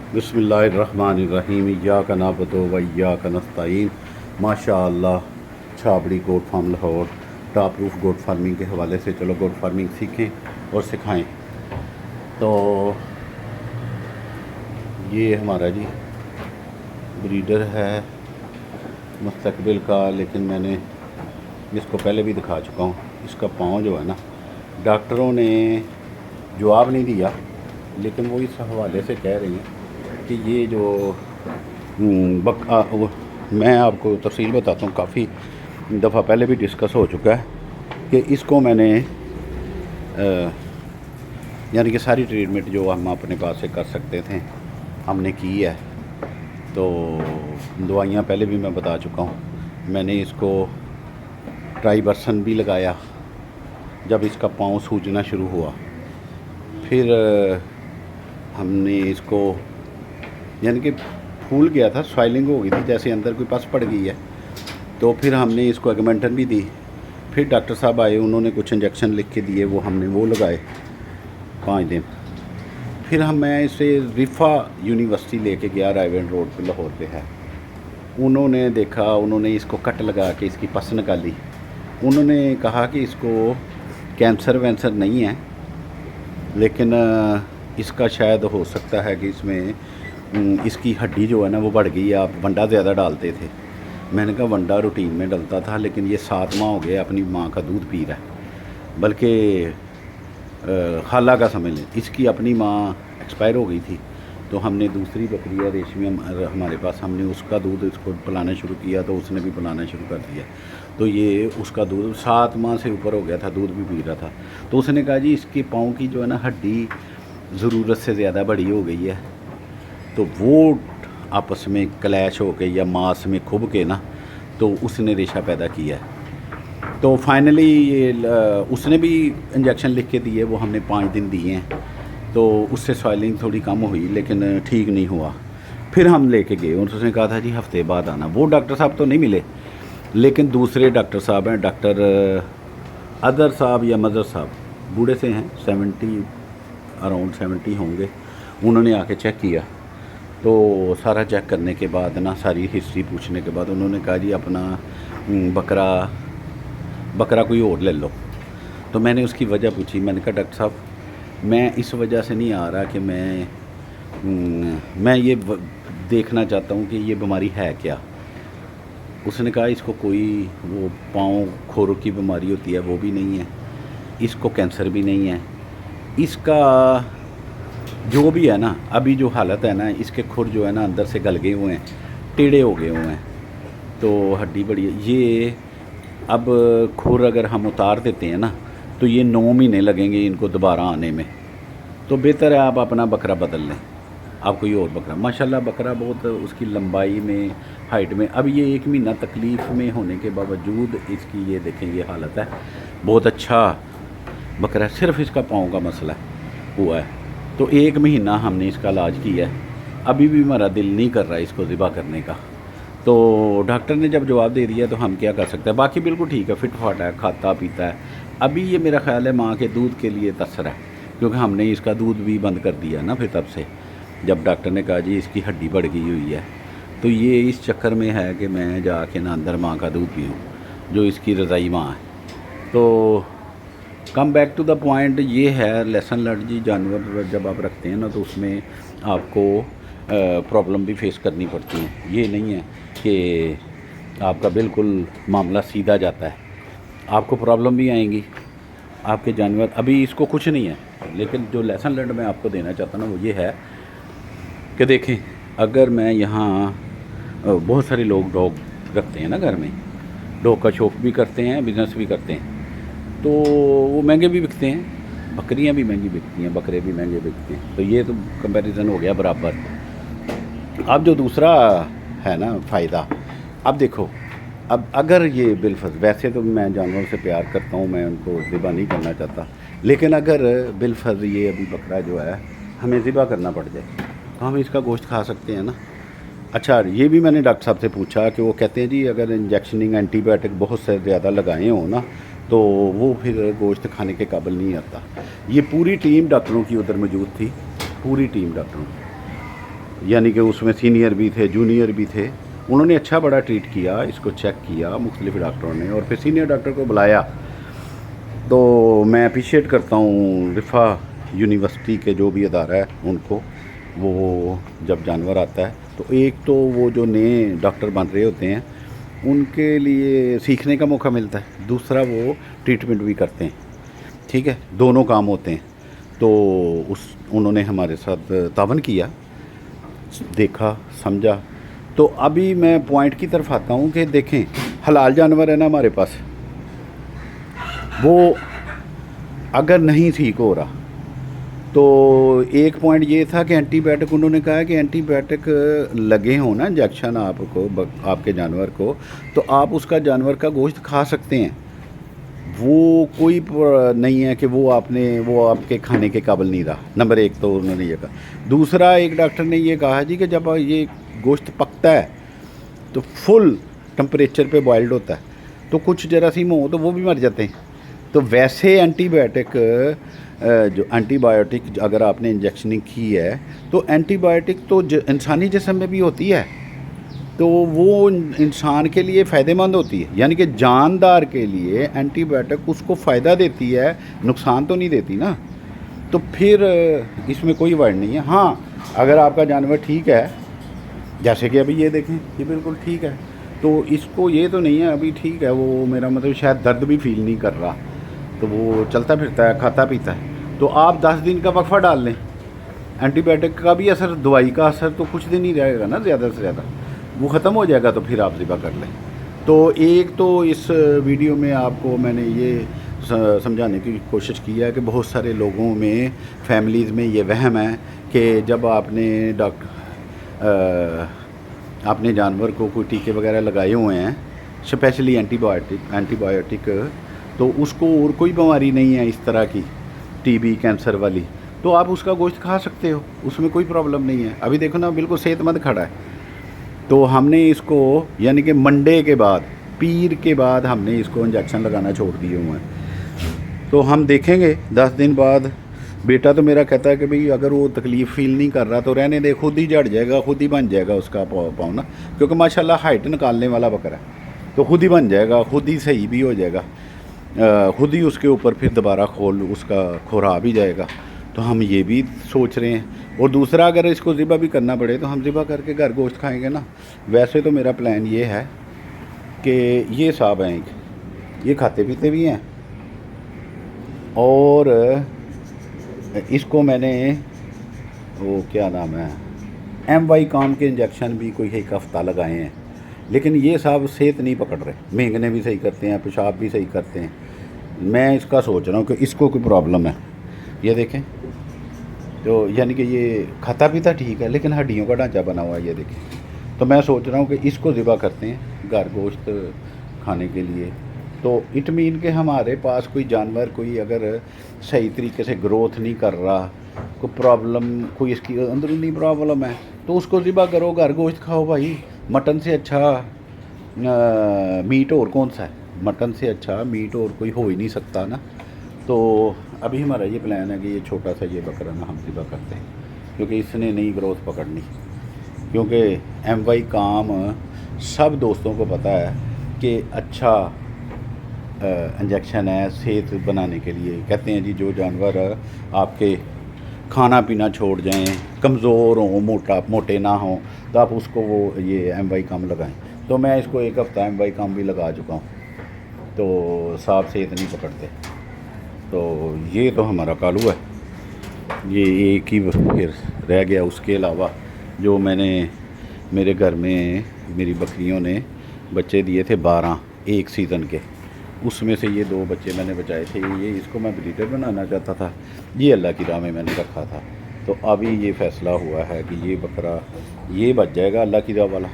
बिस्मिल्लाहिर्रहमानिर्रहीम इय्याका नअबुदु व इय्याका नस्तईन। माशाअल्लाह Chhabri goat farm Lahore top roof goat farming के हवाले से चलो गोट फार्मिंग सीखें और सिखाएं। तो ये हमारा जी ब्रीडर है मुस्तकबिल का, लेकिन मैंने इसको पहले भी दिखा चुका हूँ। इसका पाँव जो है ना, डॉक्टरों ने जवाब नहीं दिया, लेकिन वो इस हवाले से कह रही हैं कि ये जो मैं आपको तफसील बताता हूँ, काफ़ी दफ़ा पहले भी डिस्कस हो चुका है कि इसको मैंने यानी कि सारी ट्रीटमेंट जो हम अपने पास से कर सकते थे हमने की है। तो दवाइयाँ पहले भी मैं बता चुका हूँ। मैंने इसको ट्राइबर्सन भी लगाया जब इसका पाँव सूजना शुरू हुआ। फिर हमने इसको यानी कि फूल गया था, स्वाइलिंग हो गई थी, जैसे अंदर कोई पस पड़ गई है। तो फिर हमने इसको एगमेंटन भी दी। फिर डॉक्टर साहब आए, उन्होंने कुछ इंजेक्शन लिख के दिए, वो हमने वो लगाए 5 दिन। फिर मैं इसे रिफ़ा यूनिवर्सिटी लेके गया, रायवेंड रोड पे लाहौर पे है। उन्होंने देखा, उन्होंने इसको कट लगा के इसकी पस निकाली। उन्होंने कहा कि इसको कैंसर वैंसर नहीं है, लेकिन इसका शायद हो सकता है कि इसमें इसकी हड्डी जो है ना वो बढ़ गई है। आप वंडा ज़्यादा डालते थे। मैंने कहा वंडा रूटीन में डलता था, लेकिन ये 7 माह हो गए अपनी माँ का दूध पी रहा है। बल्कि खाला का समझ लें, इसकी अपनी माँ एक्सपायर हो गई थी। तो हमने दूसरी बकरी है रेशमी हमारे पास, हमने उसका दूध इसको पिलाना शुरू किया, तो उसने भी पिलाना शुरू कर दिया। तो ये उसका दूध 7 माह से ऊपर हो गया था, दूध भी पी रहा था। तो उसने कहा जी इसके पाँव की जो है ना हड्डी ज़रूरत से ज़्यादा बड़ी हो गई है, तो वो आपस में क्लैश हो के या मांस में खुब के ना, तो उसने रेशा पैदा किया है। तो फाइनली ये उसने भी इंजेक्शन लिख के दिए, वो हमने 5 दिन दिए हैं। तो उससे स्वाइलिंग थोड़ी कम हुई, लेकिन ठीक नहीं हुआ। फिर हम लेके गए, उसने कहा था जी हफ्ते बाद आना। वो डॉक्टर साहब तो नहीं मिले, लेकिन दूसरे डॉक्टर साहब हैं, डॉक्टर अदर साहब या मदर साहब, बूढ़े से हैं, 70 अराउंड 70 होंगे। उन्होंने आके चेक किया। तो सारा चेक करने के बाद ना, सारी हिस्ट्री पूछने के बाद उन्होंने कहा जी अपना बकरा कोई और ले लो। तो मैंने उसकी वजह पूछी। मैंने कहा डॉक्टर साहब मैं इस वजह से नहीं आ रहा कि मैं ये देखना चाहता हूँ कि ये बीमारी है क्या। उसने कहा इसको कोई वो पाँव खोरों की बीमारी होती है वो भी नहीं है, इसको कैंसर भी नहीं है, इसका जो भी है ना, अभी जो हालत है ना, इसके खुर जो है ना अंदर से गल गए हुए हैं, टेढ़े हो गए हुए हैं, तो हड्डी बड़ी है। ये अब खुर अगर हम उतार देते हैं ना, तो ये 9 महीने लगेंगे इनको दोबारा आने में। तो बेहतर है आप अपना बकरा बदल लें, आप कोई और बकरा। माशाल्लाह बकरा बहुत उसकी लंबाई में, हाइट में, अब ये 1 महीना तकलीफ़ में होने के बावजूद इसकी ये देखें ये हालत है। बहुत अच्छा बकरा है, सिर्फ इसका पाँव का मसला हुआ है। तो 1 महीना हमने इसका इलाज किया है, अभी भी हमारा दिल नहीं कर रहा है इसको ज़िबा करने का। तो डॉक्टर ने जब जवाब दे दिया तो हम क्या कर सकते हैं। बाकी बिल्कुल ठीक है, फिट फाट है, खाता पीता है। अभी ये मेरा ख़्याल है माँ के दूध के लिए तसर है, क्योंकि हमने इसका दूध भी बंद कर दिया ना फिर तब से, जब डॉक्टर ने कहा जी इसकी हड्डी बढ़ गई हुई है। तो ये इस चक्कर में है कि मैं जाके ना अंदर माँ का दूध पीऊँ, जो इसकी रज़ाई माँ है। तो come back to the point, ये है लेसन लर्न जी। जानवर जब आप रखते हैं ना, तो उसमें आपको प्रॉब्लम भी फेस करनी पड़ती है। ये नहीं है कि आपका बिल्कुल मामला सीधा जाता है, आपको प्रॉब्लम भी आएंगी। आपके जानवर, अभी इसको कुछ नहीं है, लेकिन जो लेसन लर्न मैं आपको देना चाहता हूँ ना, वो ये है कि देखें, अगर मैं यहाँ बहुत सारे लोग डॉग रखते हैं ना घर में, डॉग का शौक भी करते हैं, बिज़नेस भी करते हैं, तो वो महंगे भी बिकते हैं, बकरियां भी महंगी बिकती हैं, बकरे भी महंगे बिकते हैं। तो ये तो कंपैरिजन हो गया बराबर। अब जो दूसरा है ना फ़ायदा, अब देखो, अब अगर ये बिलफर्ज, वैसे तो मैं जानवरों से प्यार करता हूँ, मैं उनको ज़िबा नहीं करना चाहता, लेकिन अगर बिलफर्ज ये अभी बकरा जो है हमें ज़िबा करना पड़ जाए, तो हम इसका गोश्त खा सकते हैं ना। अच्छा, ये भी मैंने डॉक्टर साहब से पूछा कि वो कहते हैं जी अगर इंजेक्शनिंग एंटीबायोटिक बहुत से ज़्यादा लगाए हो ना, तो वो फिर गोश्त खाने के काबिल नहीं आता। ये पूरी टीम डॉक्टरों की उधर मौजूद थी, पूरी टीम डॉक्टरों की। यानी कि उसमें सीनियर भी थे, जूनियर भी थे। उन्होंने अच्छा बड़ा ट्रीट किया, इसको चेक किया मुख्तलिफ डॉक्टरों ने, और फिर सीनियर डॉक्टर को बुलाया। तो मैं अप्रिशिएट करता हूँ रिफ़ा यूनिवर्सिटी के जो भी अदारा है उनको, वो जब जानवर आता है तो एक तो वो जो नए डॉक्टर बन रहे होते हैं उनके लिए सीखने का मौका मिलता है, दूसरा वो ट्रीटमेंट भी करते हैं। ठीक है, दोनों काम होते हैं। तो उन्होंने हमारे साथ तावन किया, देखा, समझा। तो अभी मैं पॉइंट की तरफ आता हूँ कि देखें, हलाल जानवर है ना हमारे पास, वो अगर नहीं ठीक हो रहा तो एक पॉइंट ये था कि एंटीबायोटिक, उन्होंने कहा कि एंटीबायोटिक लगे हो ना इंजेक्शन आपको, आपके जानवर को, तो आप उसका जानवर का गोश्त खा सकते हैं। वो कोई नहीं है कि वो आपके खाने के काबिल नहीं रहा। नंबर एक तो उन्होंने ये कहा। दूसरा, एक डॉक्टर ने ये कहा जी कि जब ये गोश्त पकता है तो फुल टेम्परेचर पे बॉइल्ड होता है, तो कुछ जरासीम हो तो वो भी मर जाते हैं। तो वैसे एंटीबायोटिक अगर आपने इंजेक्शनिंग की है तो एंटीबायोटिक तो इंसानी जिस्म में भी होती है, तो वो इंसान के लिए फ़ायदेमंद होती है। यानी कि जानदार के लिए एंटीबायोटिक उसको फ़ायदा देती है, नुकसान तो नहीं देती ना। तो फिर इसमें कोई वर्ड नहीं है। हाँ, अगर आपका जानवर ठीक है, जैसे कि अभी ये देखें, ये बिल्कुल ठीक है, तो इसको ये तो नहीं है अभी ठीक है, वो मेरा मतलब शायद दर्द भी फील नहीं कर रहा, तो वो चलता फिरता है, खाता पीता है। तो आप 10 दिन का वक्फा डाल लें, एंटीबायोटिक का भी असर, दवाई का असर तो कुछ दिन ही रहेगा ना, ज़्यादा से ज़्यादा वो ख़त्म हो जाएगा, तो फिर आप ज़िबा कर लें। तो एक तो इस वीडियो में आपको मैंने ये समझाने की कोशिश की है कि बहुत सारे लोगों में, फैमिलीज़ में ये वहम है कि जब आपने जानवर को कोई टीके वगैरह लगाए हुए हैं, स्पेशली एंटीबायोटिक, तो उसको और कोई बीमारी नहीं है इस तरह की, टीबी, कैंसर वाली, तो आप उसका गोश्त खा सकते हो, उसमें कोई प्रॉब्लम नहीं है। अभी देखो ना, बिल्कुल सेहतमंद खड़ा है। तो हमने इसको यानी कि मंडे के बाद, पीर के बाद हमने इसको इंजेक्शन लगाना छोड़ दिए हुए हैं। तो हम देखेंगे 10 दिन बाद। बेटा तो मेरा कहता है कि भाई अगर वो तकलीफ़ फील नहीं कर रहा तो रहने दे, खुद ही जड़ जाएगा, खुद ही बन जाएगा उसका पाँव ना, क्योंकि माशाल्लाह हाइट निकालने वाला बकरा है, तो खुद ही बन जाएगा, खुद ही सही भी हो जाएगा, खुद ही उसके ऊपर फिर दोबारा उसका खोरा भी जाएगा। तो हम ये भी सोच रहे हैं। और दूसरा, अगर इसको ज़िबा भी करना पड़े तो हम ज़िबा करके घर गोश्त खाएंगे ना। वैसे तो मेरा प्लान ये है कि ये साहब हैं, ये खाते पीते भी हैं, और इसको मैंने वो क्या नाम है, MY काम के इंजेक्शन भी कोई एक हफ़्ता लगाए हैं, लेकिन ये साहब सेहत नहीं पकड़ रहे। मेंगने भी सही करते हैं, पेशाब भी सही करते हैं। मैं इसका सोच रहा हूँ कि इसको कोई प्रॉब्लम है। ये देखें, तो यानी कि ये खाता पीता ठीक है, लेकिन हड्डियों का ढांचा बना हुआ है, ये देखें। तो मैं सोच रहा हूँ कि इसको ज़िबा करते हैं घर गोश्त खाने के लिए। तो इट मीन कि हमारे पास कोई जानवर, कोई अगर सही तरीके से ग्रोथ नहीं कर रहा, कोई प्रॉब्लम, कोई इसकी अंदरूनी प्रॉब्लम है, तो उसको ज़िबा करो, घर गोश्त खाओ भाई। मटन से अच्छा मीट और कौन सा है? मटन से अच्छा मीट और कोई हो ही नहीं सकता ना। तो अभी हमारा ये प्लान है कि ये छोटा सा ये बकरा ना हम ज़िबा करते हैं, क्योंकि इसने नई ग्रोथ पकड़नी। क्योंकि MY काम सब दोस्तों को पता है कि अच्छा इंजेक्शन है सेहत बनाने के लिए। कहते हैं जी जो जानवर आपके खाना पीना छोड़ जाएं, कमज़ोर हों, मोटे ना हों, तो आप उसको वो ये MY काम लगाएं। तो मैं इसको एक हफ़्ता MY काम भी लगा चुका हूँ, तो साफ सेहत नहीं पकड़ते। तो ये तो हमारा कालू है, ये एक ही फिर रह गया। उसके अलावा जो मैंने मेरे घर में मेरी बकरियों ने बच्चे दिए थे 12 एक सीज़न के, उसमें से ये 2 बच्चे मैंने बचाए थे। ये इसको मैं ब्रीडर बनाना चाहता था, ये अल्लाह की राह में मैंने रखा था। तो अभी ये फ़ैसला हुआ है कि ये बकरा ये बच जाएगा अल्लाह की राह वाला,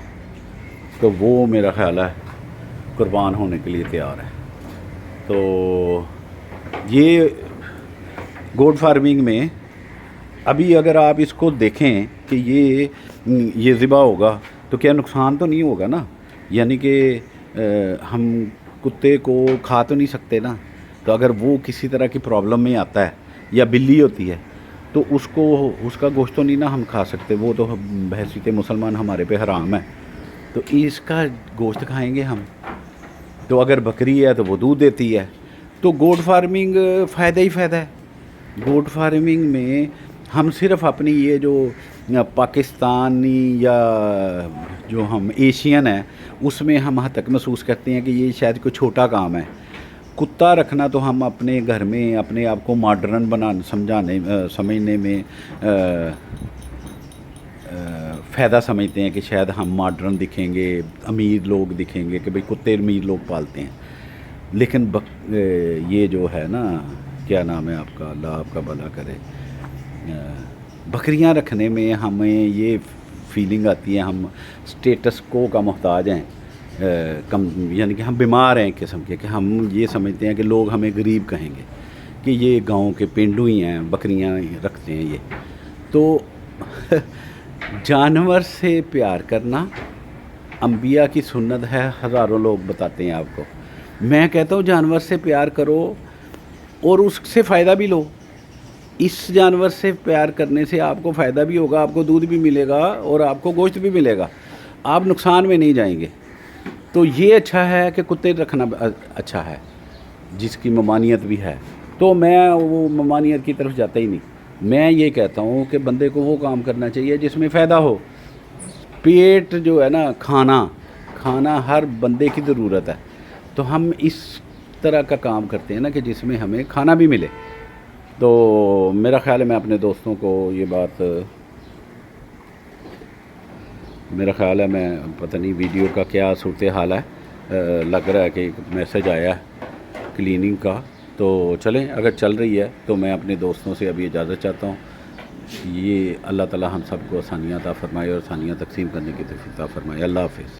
तो वो मेरा ख़्याल है कुर्बान होने के लिए तैयार है। तो ये गोट फार्मिंग में अभी अगर आप इसको देखें कि ये ज़िबा होगा तो क्या नुकसान तो नहीं होगा ना। यानी कि हम कुत्ते को खा तो नहीं सकते ना। तो अगर वो किसी तरह की प्रॉब्लम में आता है या बिल्ली होती है تو اس کا گوشت تو نہیں نا ہم کھا سکتے، وہ تو بحیثیت مسلمان ہمارے پہ حرام ہے، تو اس کا گوشت کھائیں گے ہم؟ تو اگر بکری ہے تو وہ دودھ دیتی ہے، تو گوٹ فارمنگ فائدہ ہی فائدہ ہے۔ گوٹ فارمنگ میں ہم صرف اپنی یہ جو پاکستانی یا جو ہم ایشین ہیں اس میں ہم حد تک محسوس کرتے ہیں کہ یہ شاید کوئی چھوٹا کام ہے۔ کتا رکھنا تو ہم اپنے گھر میں اپنے آپ کو ماڈرن سمجھنے میں فائدہ سمجھتے ہیں کہ شاید ہم ماڈرن دکھیں گے، امیر لوگ دکھیں گے کہ بھئی کتے امیر لوگ پالتے ہیں، لیکن یہ جو ہے نا، کیا نام ہے آپ کا، اللہ آپ کا بھلا کرے، بکریاں رکھنے میں ہمیں یہ فیلنگ آتی ہے ہم سٹیٹس کو کا محتاج ہیں، یعنی کہ ہم بیمار ہیں ایک قسم کے، کہ ہم یہ سمجھتے ہیں کہ لوگ ہمیں غریب کہیں گے کہ یہ گاؤں کے پینڈو ہی ہیں، بکریاں رکھتے ہیں یہ۔ تو جانور سے پیار کرنا انبیاء کی سنت ہے، ہزاروں لوگ بتاتے ہیں آپ کو۔ میں کہتا ہوں جانور سے پیار کرو اور اس سے فائدہ بھی لو۔ اس جانور سے پیار کرنے سے آپ کو فائدہ بھی ہوگا، آپ کو دودھ بھی ملے گا اور آپ کو گوشت بھی ملے گا، آپ نقصان میں نہیں جائیں گے۔ تو یہ اچھا ہے کہ کتے رکھنا اچھا ہے جس کی ممانعت بھی ہے، تو میں وہ ممانعت کی طرف جاتا ہی نہیں۔ میں یہ کہتا ہوں کہ بندے کو وہ کام کرنا چاہیے جس میں فائدہ ہو۔ پیٹ جو ہے نا، کھانا ہر بندے کی ضرورت ہے، تو ہم اس طرح کا کام کرتے ہیں نا کہ جس میں ہمیں کھانا بھی ملے۔ تو میرا خیال ہے میں اپنے دوستوں کو یہ بات، میرا خیال ہے، میں پتہ نہیں ویڈیو کا کیا صورتحال ہے، لگ رہا ہے کہ ایک میسج آیا ہے کلیننگ کا، تو چلیں اگر چل رہی ہے تو میں اپنے دوستوں سے ابھی اجازت چاہتا ہوں۔ یہ اللہ تعالی ہم سب کو آسانیاں عطا فرمائے اور آسانیاں تقسیم کرنے کی توفیق عطا فرمائے۔ اللہ حافظ۔